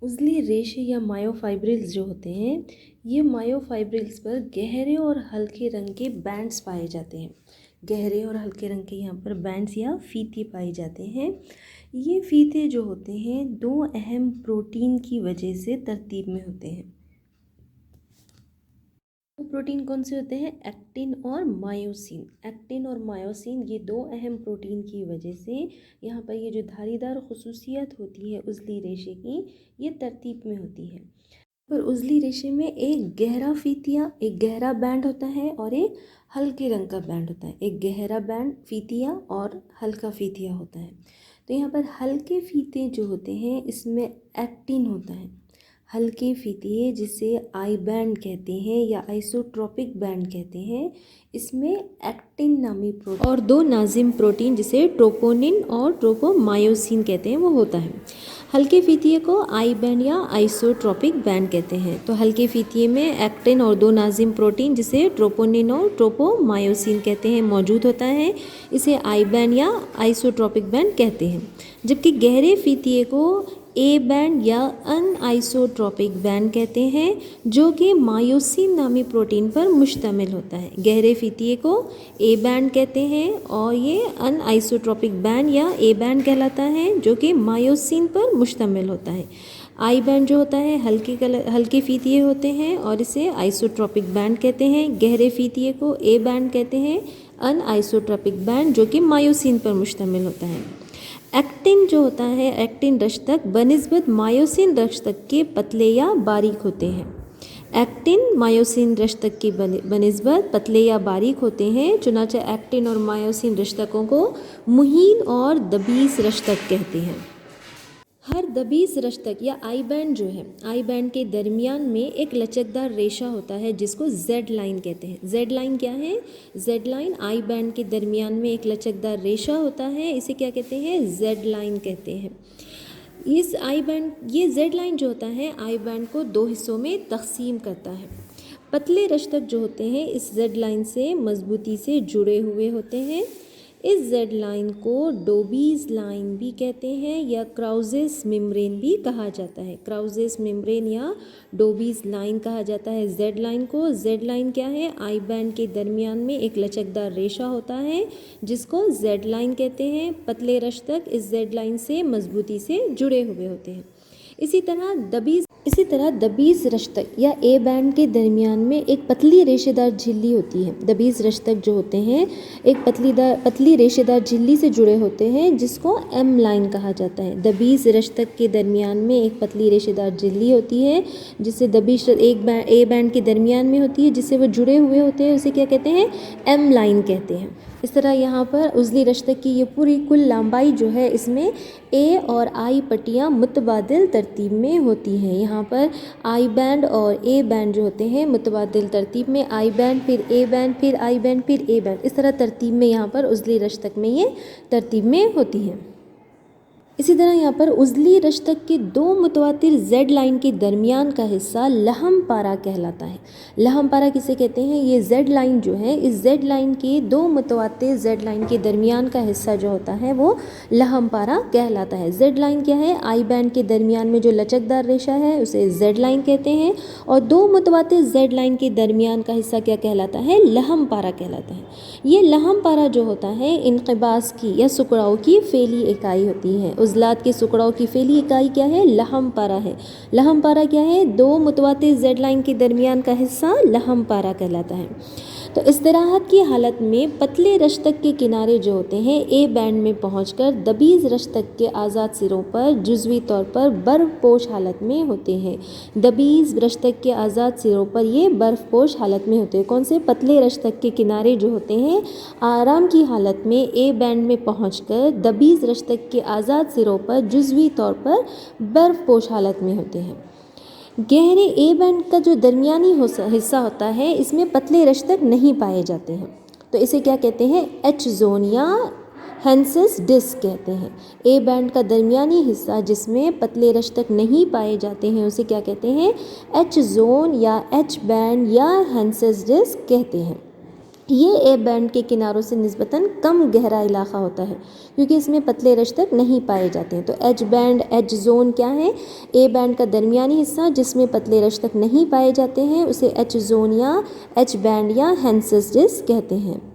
उजली रेशे या मायोफाइब्रिल्स जो होते हैं, ये मायोफाइब्रिल्स पर गहरे और हल्के रंग के बैंड्स पाए जाते हैं। गहरे और हल्के रंग के यहाँ पर बैंड्स या फीते पाए जाते हैं। ये फीते जो होते हैं दो अहम प्रोटीन की वजह से तरतीब में होते हैं। तो प्रोटीन कौन से होते हैं? एक्टिन और मायोसिन। एक्टिन और मायोसिन ये दो अहम प्रोटीन की वजह से यहाँ पर ये जो धारीदार खसूसियत होती है उजली रेशे की, ये तरतीब में होती है। पर उजली रेशे में एक गहरा फीतिया, एक गहरा बैंड होता है और एक हल्के रंग का बैंड होता है। एक गहरा बैंड फीतिया और हल्का फीतिया होता है। तो यहाँ पर हल्के फीते जो होते हैं इसमें एक्टिन होता है। हल्के फीते जिसे आई बैंड कहते हैं या आइसोट्रोपिक बैंड कहते हैं, इसमें एक्टिन नामी प्रोटीन और दो नाजिम प्रोटीन जिसे ट्रोपोनिन और ट्रोपोमायोसिन कहते हैं वो होता है। हल्के फीतिये को आई बैंड या आइसोट्रोपिक बैंड कहते हैं। तो हल्के फीतिये में एक्टिन और दो नाजिम प्रोटीन जिसे ट्रोपोनिन और ट्रोपोमायोसिन कहते हैं मौजूद होता है। इसे आई बैंड या आइसोट्रोपिक बैंड कहते हैं। जबकि गहरे फीतिये को ए बैंड या अनआइसोट्रोपिक बैंड कहते हैं, जो कि मायोसिन नामी प्रोटीन पर मुश्तमिल होता है। गहरे फीतिये को ए बैंड कहते हैं और ये अनआइसोट्रोपिक बैंड या ए बैंड कहलाता है, जो कि मायोसिन पर मुश्तमिल होता है। आई बैंड जो होता है हल्के फीतिये होते हैं और इसे आइसोट्रोपिक बैंड कहते हैं। गहरे फीतिये को ए बैंड कहते हैं, अनआइसोट्रोपिक बैंड जो कि मायोसिन पर मुश्तमिल होता है। एक्टिन जो होता है, एक्टिन रश्तक बनिस्बत मायोसिन रश्तक के पतले या बारीक होते हैं। एक्टिन मायोसिन रश्तक की बनिस्बत पतले या बारीक होते हैं। चुनांचे एक्टिन और मायोसिन रश्तकों को मुहीन और दबीस रश्तक कहते हैं। हर दबीस रश्तक या आई बैंड जो है, आई बैंड के दरमियान में एक लचकदार रेशा होता है जिसको जेड लाइन कहते हैं। जेड लाइन क्या है? जेड लाइन आई बैंड के दरमियान में एक लचकदार रेशा होता है, इसे क्या कहते हैं? जेड लाइन कहते हैं। इस आई बैंड, ये जेड लाइन जो होता है आई बैंड को दो हिस्सों में तकसीम करता है। पतले रश्तक जो होते हैं इस जेड लाइन से मजबूती से जुड़े हुए होते हैं। इस जेड लाइन को डोबीज लाइन भी कहते हैं या क्राउजेस मेम्ब्रेन भी कहा जाता है। क्राउजेस मेम्ब्रेन या डोबीज लाइन कहा जाता है जेड लाइन को। जेड लाइन क्या है? आई बैंड के दरमियान में एक लचकदार रेशा होता है जिसको जेड लाइन कहते हैं। पतले रश्तक इस जेड लाइन से मजबूती से जुड़े हुए होते हैं। इसी तरह दबीज रश्तक या ए बैंड के दरमियान में एक पतली रेशेदार झिल्ली होती है। दबीज रश्तक जो होते हैं एक पतली रेशेदार झिल्ली से जुड़े होते हैं जिसको एम लाइन कहा जाता है। दबीज रश्तक के दरमियान में एक पतली रेशेदार झिल्ली होती है जिससे ए बैंड के दरमियान में होती है, जिससे वो जुड़े हुए होते हैं, उसे क्या कहते हैं? एम लाइन कहते हैं। इस तरह यहाँ पर उजली रश्तक की ये पूरी कुल लंबाई जो है इसमें ए और आई पट्टियाँ मुतबादिल तरतीब में होती हैं। यहाँ पर आई बैंड और ए बैंड जो होते हैं मुतबादिल तरतीब में, आई बैंड फिर ए बैंड फिर आई बैंड फिर ए बैंड, इस तरह तरतीब में यहाँ पर उजली रश्तक में ये तरतीब में होती हैं। इसी तरह यहाँ पर उजली रश्तक के दो मुतवातिर जेड लाइन के दरमियान का हिस्सा लहम पारा कहलाता है। लहम पारा किसे कहते हैं? ये जेड लाइन जो है, इस जेड लाइन के दो मुतवातिर जेड लाइन के दरमियान का हिस्सा जो होता है वो लहम पारा कहलाता है। जेड लाइन क्या है? आई बैंड के दरमियान में जो लचकदार रेशा है उसे जेड लाइन कहते हैं और दो मुतवातिर जेड लाइन के दरमियान का हिस्सा क्या कहलाता है? लहम पारा कहलाता है। ये लहम पारा जो होता है इनक़िबास की या सुकड़ाव की फेली इकाई होती है। उज़लात के सुकड़ाव की फेली इकाई क्या है? लहम पारा है। लहम पारा क्या है? दो मुतवातिर जेड लाइन के दरमियान का हिस्सा लहम पारा कहलाता है। तो इस्तराहत की हालत में पतले रश्तक के किनारे जो होते हैं ए बैंड में पहुंचकर दबीज रश्तक के आज़ाद सिरों पर जुज़वी तौर पर बर्फ़पोश हालत में होते हैं। दबीज रश्तक के आज़ाद सिरों पर ये बर्फ़पोश हालत में होते हैं। कौन से? पतले रश्तक के किनारे जो होते हैं आराम की हालत में ए बैंड में पहुंचकर दबीज रश्तक के आज़ाद सिरों पर जुज़वी तौर पर बर्फ़पोश हालत में होते हैं। गहरे ए बैंड का जो दरमियानी हिस्सा होता है इसमें पतले रश्तक नहीं पाए जाते हैं, तो इसे क्या कहते हैं? एच जोन या हेंसेस डिस्क कहते हैं। ए बैंड का दरमियानी हिस्सा जिसमें पतले रश्तक नहीं पाए जाते हैं उसे क्या कहते हैं? एच जोन या एच बैंड या हेंसेस डिस्क कहते हैं। ये ए बैंड के किनारों से निस्बतन कम गहरा इलाका होता है क्योंकि इसमें पतले रश्तक नहीं पाए जाते हैं। तो एच बैंड, एच जोन क्या है? ए बैंड का दरमियानी हिस्सा जिसमें पतले रश्तक नहीं पाए जाते हैं उसे एच जोन या एच बैंड या हेंसेस डिस्क कहते हैं।